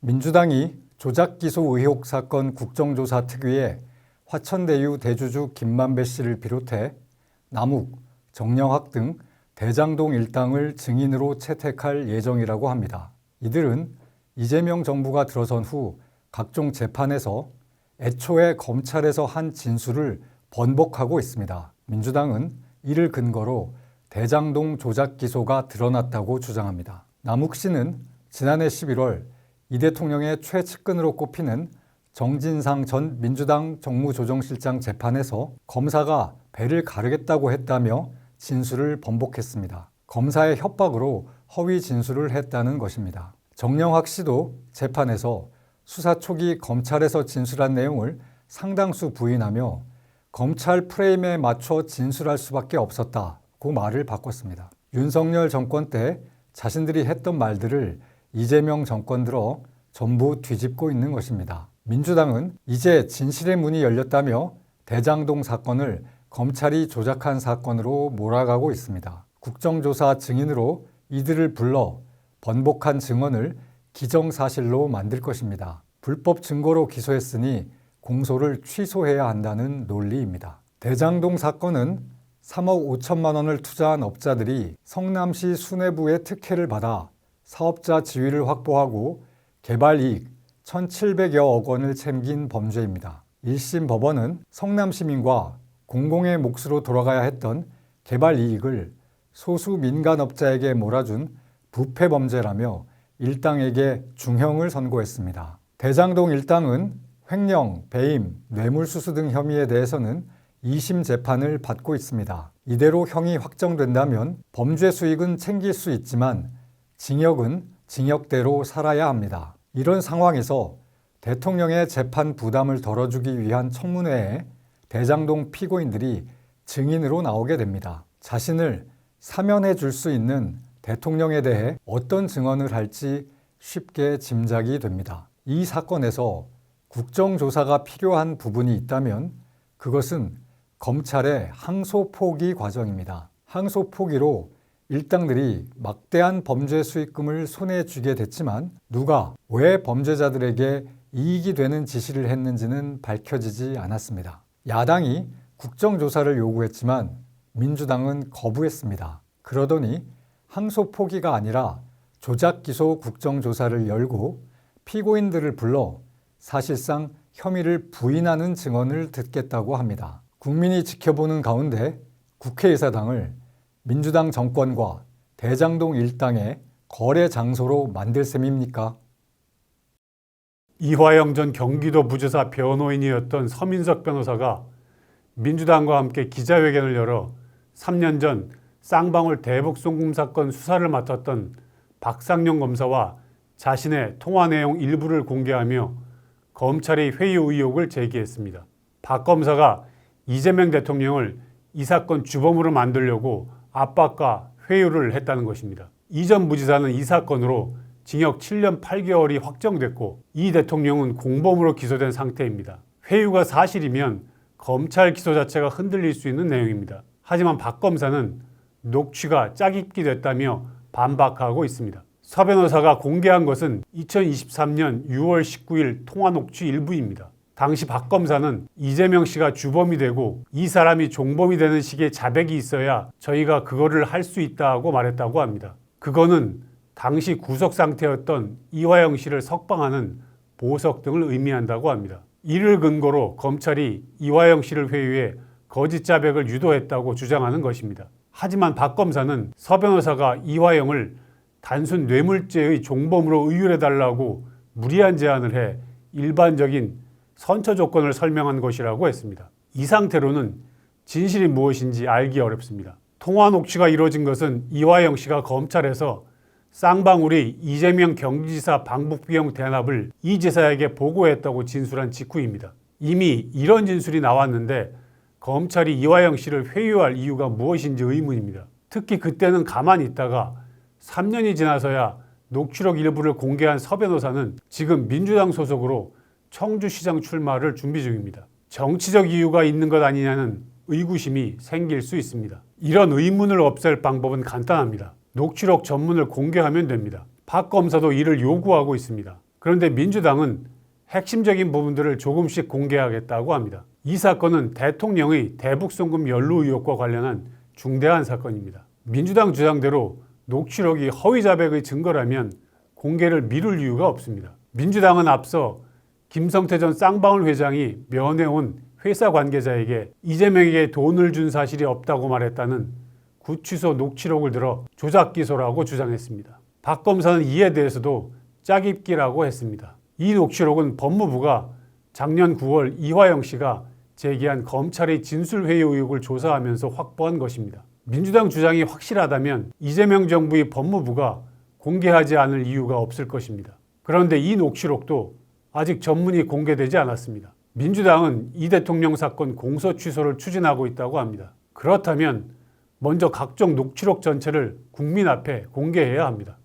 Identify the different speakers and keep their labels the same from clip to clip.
Speaker 1: 민주당이 조작기소 의혹 사건 국정조사 특위에 화천대유 대주주 김만배 씨를 비롯해 남욱, 정영학 등 대장동 일당을 증인으로 채택할 예정이라고 합니다. 이들은 이재명 정부가 들어선 후 각종 재판에서 애초에 검찰에서 한 진술을 번복하고 있습니다. 민주당은 이를 근거로 대장동 조작 기소가 드러났다고 주장합니다. 남욱 씨는 지난해 11월 이 대통령의 최측근으로 꼽히는 정진상 전 민주당 정무조정실장 재판에서 검사가 배를 가르겠다고 했다며 진술을 번복했습니다. 검사의 협박으로 허위 진술을 했다는 것입니다. 정영학 씨도 재판에서 수사 초기 검찰에서 진술한 내용을 상당수 부인하며 검찰 프레임에 맞춰 진술할 수밖에 없었다고 말을 바꿨습니다. 윤석열 정권 때 자신들이 했던 말들을 이재명 정권 들어 전부 뒤집고 있는 것입니다. 민주당은 이제 진실의 문이 열렸다며 대장동 사건을 검찰이 조작한 사건으로 몰아가고 있습니다. 국정조사 증인으로 이들을 불러 번복한 증언을 기정사실로 만들 것입니다. 불법 증거로 기소했으니 공소를 취소해야 한다는 논리입니다. 대장동 사건은 3억 5천만 원을 투자한 업자들이 성남시 수뇌부의 특혜를 받아 사업자 지위를 확보하고 개발이익 1,700여억 원을 챙긴 범죄입니다. 1심 법원은 성남시민과 공공의 몫으로 돌아가야 했던 개발이익을 소수 민간업자에게 몰아준 부패범죄라며 일당에게 중형을 선고했습니다. 대장동 일당은 횡령, 배임, 뇌물수수 등 혐의에 대해서는 2심 재판을 받고 있습니다. 이대로 형이 확정된다면 범죄 수익은 챙길 수 있지만 징역은 징역대로 살아야 합니다. 이런 상황에서 대통령의 재판 부담을 덜어주기 위한 청문회에 대장동 피고인들이 증인으로 나오게 됩니다. 자신을 사면해 줄 수 있는 대통령에 대해 어떤 증언을 할지 쉽게 짐작이 됩니다. 이 사건에서 국정조사가 필요한 부분이 있다면 그것은 검찰의 항소 포기 과정입니다. 항소 포기로 일당들이 막대한 범죄 수익금을 손에 쥐게 됐지만 누가 왜 범죄자들에게 이익이 되는 지시를 했는지는 밝혀지지 않았습니다. 야당이 국정조사를 요구했지만 민주당은 거부했습니다. 그러더니 항소 포기가 아니라 조작기소 국정조사를 열고 피고인들을 불러 사실상 혐의를 부인하는 증언을 듣겠다고 합니다. 국민이 지켜보는 가운데 국회의사당을 민주당 정권과 대장동 일당의 거래 장소로 만들 셈입니까?
Speaker 2: 이화영 전 경기도 부지사 변호인이었던 서민석 변호사가 민주당과 함께 기자회견을 열어 3년 전 쌍방울 대북송금 사건 수사를 맡았던 박상용 검사와 자신의 통화 내용 일부를 공개하며 검찰의 회유 의혹을 제기했습니다. 박 검사가 이재명 대통령을 이 사건 주범으로 만들려고 압박과 회유를 했다는 것입니다. 이 전 부지사는 이 사건으로 징역 7년 8개월이 확정됐고 이 대통령은 공범으로 기소된 상태입니다. 회유가 사실이면 검찰 기소 자체가 흔들릴 수 있는 내용입니다. 하지만 박 검사는 녹취가 짜깁기 됐다며 반박하고 있습니다. 서 변호사가 공개한 것은 2023년 6월 19일 통화 녹취 일부입니다. 당시 박 검사는 이재명 씨가 주범이 되고 이 사람이 종범이 되는 식의 자백이 있어야 저희가 그거를 할 수 있다고 말했다고 합니다. 그거는 당시 구속 상태였던 이화영 씨를 석방하는 보석 등을 의미한다고 합니다. 이를 근거로 검찰이 이화영 씨를 회유해 거짓 자백을 유도했다고 주장하는 것입니다. 하지만 박 검사는 서 변호사가 이화영을 단순 뇌물죄의 종범으로 의율해달라고 무리한 제안을 해 일반적인 선처 조건을 설명한 것이라고 했습니다. 이 상태로는 진실이 무엇인지 알기 어렵습니다. 통화 녹취가 이루어진 것은 이화영 씨가 검찰에서 쌍방울이 이재명 경기지사 방북 비용 대납을 이 지사에게 보고했다고 진술한 직후입니다. 이미 이런 진술이 나왔는데 검찰이 이화영 씨를 회유할 이유가 무엇인지 의문입니다. 특히 그때는 가만히 있다가 3년이 지나서야 녹취록 일부를 공개한 서 변호사는 지금 민주당 소속으로 청주시장 출마를 준비 중입니다. 정치적 이유가 있는 것 아니냐는 의구심이 생길 수 있습니다. 이런 의문을 없앨 방법은 간단합니다. 녹취록 전문을 공개하면 됩니다. 박 검사도 이를 요구하고 있습니다. 그런데 민주당은 핵심적인 부분들을 조금씩 공개하겠다고 합니다. 이 사건은 대통령의 대북송금 연루 의혹과 관련한 중대한 사건입니다. 민주당 주장대로 녹취록이 허위 자백의 증거라면 공개를 미룰 이유가 없습니다. 민주당은 앞서 김성태 전 쌍방울 회장이 면회온 회사 관계자에게 이재명에게 돈을 준 사실이 없다고 말했다는 구치소 녹취록을 들어 조작 기소라고 주장했습니다. 박 검사는 이에 대해서도 짜깁기라고 했습니다. 이 녹취록은 법무부가 작년 9월 이화영 씨가 제기한 검찰의 진술회의 의혹을 조사하면서 확보한 것입니다. 민주당 주장이 확실하다면 이재명 정부의 법무부가 공개하지 않을 이유가 없을 것입니다. 그런데 이 녹취록도 아직 전문이 공개되지 않았습니다. 민주당은 이 대통령 사건 공소 취소를 추진하고 있다고 합니다. 그렇다면 먼저 각종 녹취록 전체를 국민 앞에 공개해야 합니다.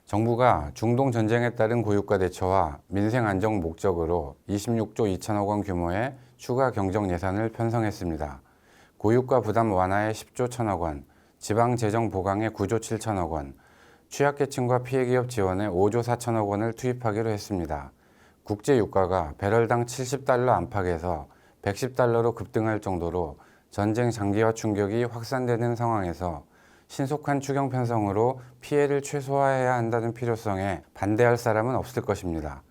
Speaker 3: 정부가 중동 전쟁에 따른 고유가 대처와 민생 안정 목적으로 26조 2천억 원 규모의 추가 경정 예산을 편성했습니다. 고유가 부담 완화에 10조 1천억 원, 지방 재정 보강에 9조 7천억 원, 취약계층과 피해기업 지원에 5조 4천억 원을 투입하기로 했습니다. 국제 유가가 배럴당 70달러 안팎에서 110달러로 급등할 정도로 전쟁 장기화 충격이 확산되는 상황에서 신속한 추경 편성으로 피해를 최소화해야 한다는 필요성에 반대할 사람은 없을 것입니다.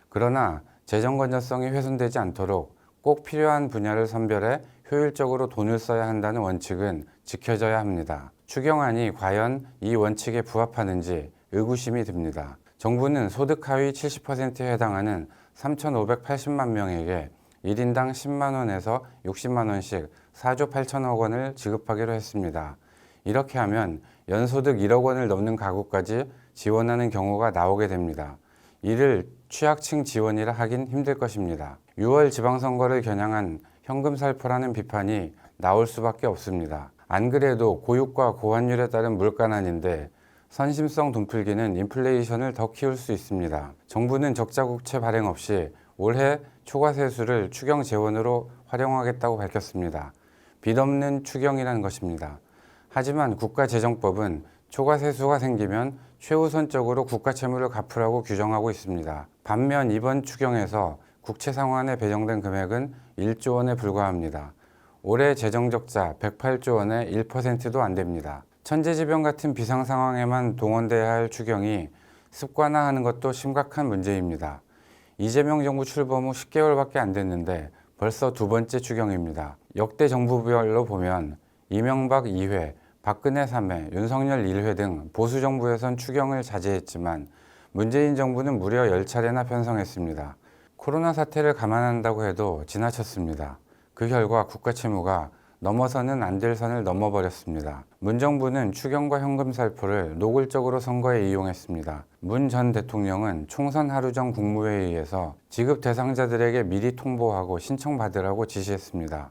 Speaker 3: 그러나 재정 건전성이 훼손되지 않도록 꼭 필요한 분야를 선별해 효율적으로 돈을 써야 한다는 원칙은 지켜져야 합니다. 추경안이 과연 이 원칙에 부합하는지 의구심이 듭니다. 정부는 소득 하위 70%에 해당하는 3,580만 명에게 1인당 10만 원에서 60만 원씩 4조 8천억 원을 지급하기로 했습니다. 이렇게 하면 연소득 1억 원을 넘는 가구까지 지원하는 경우가 나오게 됩니다. 이를 취약층 지원이라 하긴 힘들 것입니다. 6월 지방선거를 겨냥한 현금 살포라는 비판이 나올 수밖에 없습니다. 안 그래도 고유가 고환율에 따른 물가난인데 선심성 돈풀기는 인플레이션을 더 키울 수 있습니다. 정부는 적자 국채 발행 없이 올해 초과 세수를 추경 재원으로 활용하겠다고 밝혔습니다. 빚 없는 추경이라는 것입니다. 하지만 국가재정법은 초과 세수가 생기면 최우선적으로 국가 채무를 갚으라고 규정하고 있습니다. 반면 이번 추경에서 국채 상환에 배정된 금액은 1조 원에 불과합니다. 올해 재정적자 108조 원의 1%도 안 됩니다. 천재지변 같은 비상 상황에만 동원돼야 할 추경이 습관화하는 것도 심각한 문제입니다. 이재명 정부 출범 후 10개월밖에 안 됐는데 벌써 두 번째 추경입니다. 역대 정부별로 보면 이명박 2회, 박근혜 3회, 윤석열 1회 등 보수 정부에선 추경을 자제했지만 문재인 정부는 무려 10차례나 편성했습니다. 코로나 사태를 감안한다고 해도 지나쳤습니다. 그 결과 국가 채무가 넘어서는 안 될 선을 넘어버렸습니다. 문 정부는 추경과 현금 살포를 노골적으로 선거에 이용했습니다. 문 전 대통령은 총선 하루 전 국무회의에서 지급 대상자들에게 미리 통보하고 신청받으라고 지시했습니다.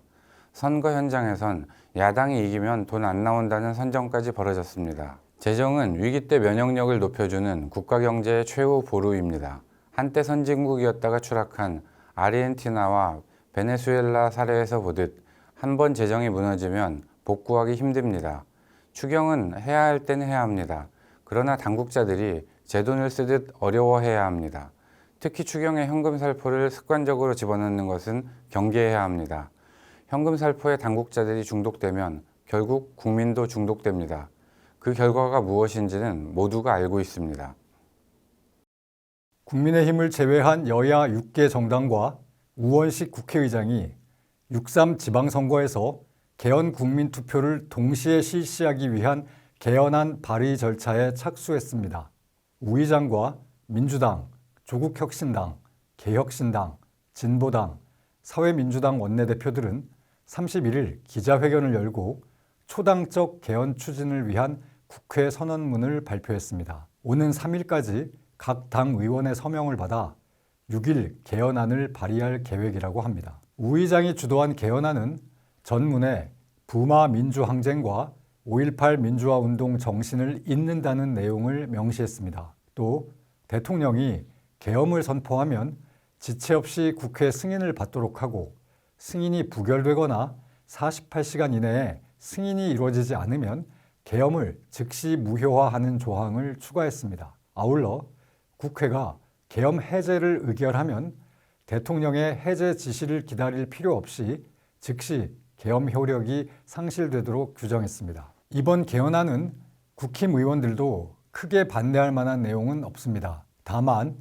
Speaker 3: 선거 현장에선 야당이 이기면 돈 안 나온다는 선전까지 벌어졌습니다. 재정은 위기 때 면역력을 높여주는 국가 경제의 최후 보루입니다. 한때 선진국이었다가 추락한 아르헨티나와 베네수엘라 사례에서 보듯 한 번 재정이 무너지면 복구하기 힘듭니다. 추경은 해야 할 땐 해야 합니다. 그러나 당국자들이 제 돈을 쓰듯 어려워해야 합니다. 특히 추경에 현금 살포를 습관적으로 집어넣는 것은 경계해야 합니다. 현금 살포에 당국자들이 중독되면 결국 국민도 중독됩니다. 그 결과가 무엇인지는 모두가 알고 있습니다.
Speaker 1: 국민의힘을 제외한 여야 6개 정당과 우원식 국회의장이 6.3 지방선거에서 개헌 국민투표를 동시에 실시하기 위한 개헌안 발의 절차에 착수했습니다. 우 의장과 민주당, 조국혁신당, 개혁신당, 진보당, 사회민주당 원내대표들은 31일 기자회견을 열고 초당적 개헌 추진을 위한 국회 선언문을 발표했습니다. 오는 3일까지 각 당 의원의 서명을 받아 6일 개헌안을 발의할 계획이라고 합니다. 우 의장이 주도한 개헌안은 전문에 부마 민주항쟁과 5.18 민주화운동 정신을 잇는다는 내용을 명시했습니다. 또 대통령이 계엄을 선포하면 지체 없이 국회 승인을 받도록 하고 승인이 부결되거나 48시간 이내에 승인이 이루어지지 않으면 계엄을 즉시 무효화하는 조항을 추가했습니다. 아울러 국회가 계엄 해제를 의결하면 대통령의 해제 지시를 기다릴 필요 없이 즉시 계엄 효력이 상실되도록 규정했습니다. 이번 개헌안은 국힘 의원들도 크게 반대할 만한 내용은 없습니다. 다만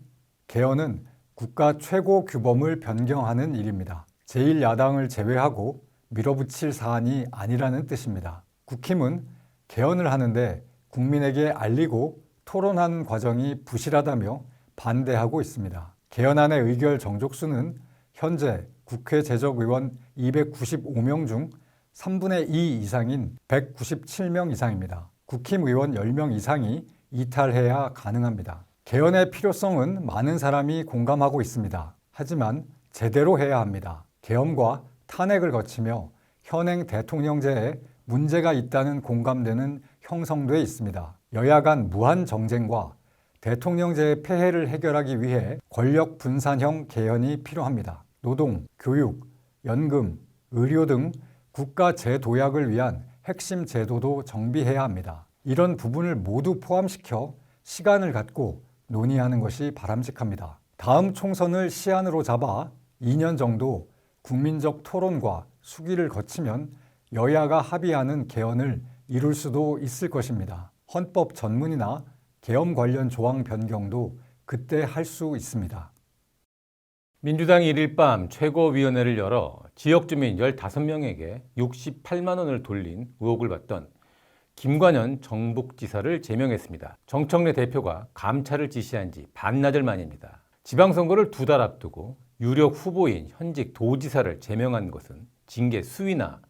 Speaker 1: 개헌은 국가 최고 규범을 변경하는 일입니다. 제1야당을 제외하고 밀어붙일 사안이 아니라는 뜻입니다. 국힘은 개헌을 하는데 국민에게 알리고 토론한 과정이 부실하다며 반대하고 있습니다. 개헌안의 의결 정족수는 현재 국회 재적의원 295명 중 3분의 2 이상인 197명 이상입니다. 국힘 의원 10명 이상이 이탈해야 가능합니다. 개헌의 필요성은 많은 사람이 공감하고 있습니다. 하지만 제대로 해야 합니다. 계엄과 탄핵을 거치며 현행 대통령제에 문제가 있다는 공감대는 형성돼 있습니다. 여야 간 무한 정쟁과 대통령제의 폐해를 해결하기 위해 권력 분산형 개헌이 필요합니다. 노동, 교육, 연금, 의료 등 국가 제도약을 위한 핵심 제도도 정비해야 합니다. 이런 부분을 모두 포함시켜 시간을 갖고 논의하는 것이 바람직합니다. 다음 총선을 시한으로 잡아 2년 정도 국민적 토론과 수기를 거치면 여야가 합의하는 개헌을 이룰 수도 있을 것입니다. 헌법 전문이나 계엄 관련 조항 변경도 그때 할 수 있습니다.
Speaker 4: 민주당이 일일 밤 최고위원회를 열어 지역 주민 15명에게 68만 원을 돌린 의혹을 받던 김관현 정북지사를 제명했습니다. 정청래 대표가 감찰을 지시한 지 반나절 만입니다. 지방선거를 2달 앞두고 유력 후보인 현직 도지사를 제명한 것은 징계 수위나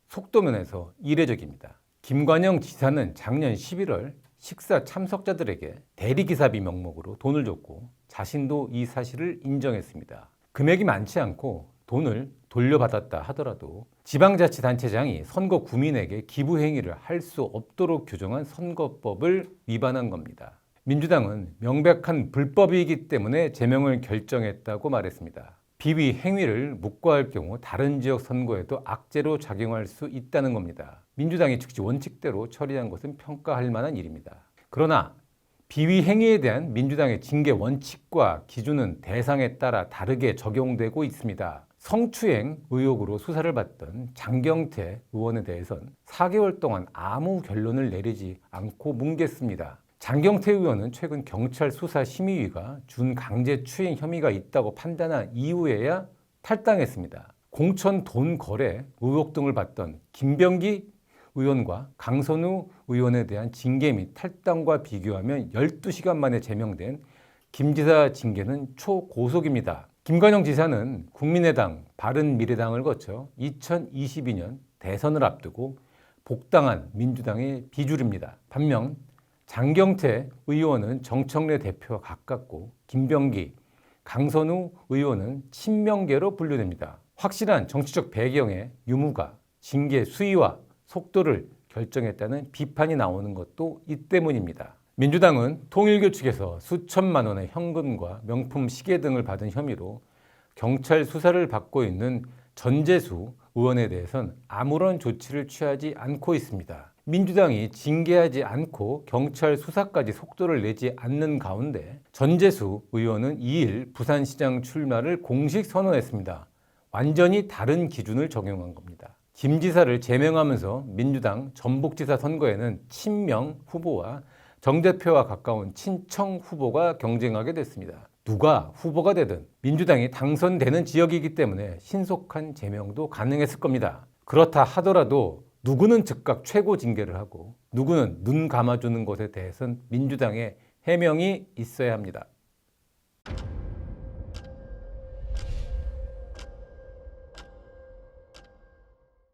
Speaker 4: 속도면에서 이례적입니다. 김관영 지사는 작년 11월 식사 참석자들에게 대리기사비 명목으로 돈을 줬고 자신도 이 사실을 인정했습니다. 금액이 많지 않고 돈을 돌려받았다 하더라도 지방자치단체장이 선거 구민에게 기부 행위를 할 수 없도록 규정한 선거법을 위반한 겁니다. 민주당은 명백한 불법이기 때문에 제명을 결정했다고 말했습니다. 비위 행위를 묵과할 경우 다른 지역 선거에도 악재로 작용할 수 있다는 겁니다. 민주당이 즉시 원칙대로 처리한 것은 평가할 만한 일입니다. 그러나 비위 행위에 대한 민주당의 징계 원칙과 기준은 대상에 따라 다르게 적용되고 있습니다. 성추행 의혹으로 수사를 받던 장경태 의원에 대해선 4개월 동안 아무 결론을 내리지 않고 뭉갰습니다. 장경태 의원은 최근 경찰 수사심의위가 준강제추행 혐의가 있다고 판단한 이후에야 탈당했습니다. 공천 돈 거래 의혹 등을 받던 김병기 의원과 강선우 의원에 대한 징계 및 탈당과 비교하면 12시간 만에 제명된 김 지사 징계는 초고속입니다. 김관영 지사는 국민의당, 바른미래당을 거쳐 2022년 대선을 앞두고 복당한 민주당의 비주류입니다. 반면 장경태 의원은 정청래 대표와 가깝고 김병기, 강선우 의원은 친명계로 분류됩니다. 확실한 정치적 배경의 유무가 징계 수위와 속도를 결정했다는 비판이 나오는 것도 이 때문입니다. 민주당은 통일교 측에서 수천만 원의 현금과 명품 시계 등을 받은 혐의로 경찰 수사를 받고 있는 전재수 의원에 대해선 아무런 조치를 취하지 않고 있습니다. 민주당이 징계하지 않고 경찰 수사까지 속도를 내지 않는 가운데 전재수 의원은 2일 부산시장 출마를 공식 선언했습니다. 완전히 다른 기준을 적용한 겁니다. 김 지사를 제명하면서 민주당 전북지사 선거에는 친명 후보와 정 대표와 가까운 친청 후보가 경쟁하게 됐습니다. 누가 후보가 되든 민주당이 당선되는 지역이기 때문에 신속한 제명도 가능했을 겁니다. 그렇다 하더라도 누구는 즉각 최고 징계를 하고 누구는 눈 감아주는 것에 대해서는 민주당의 해명이 있어야 합니다.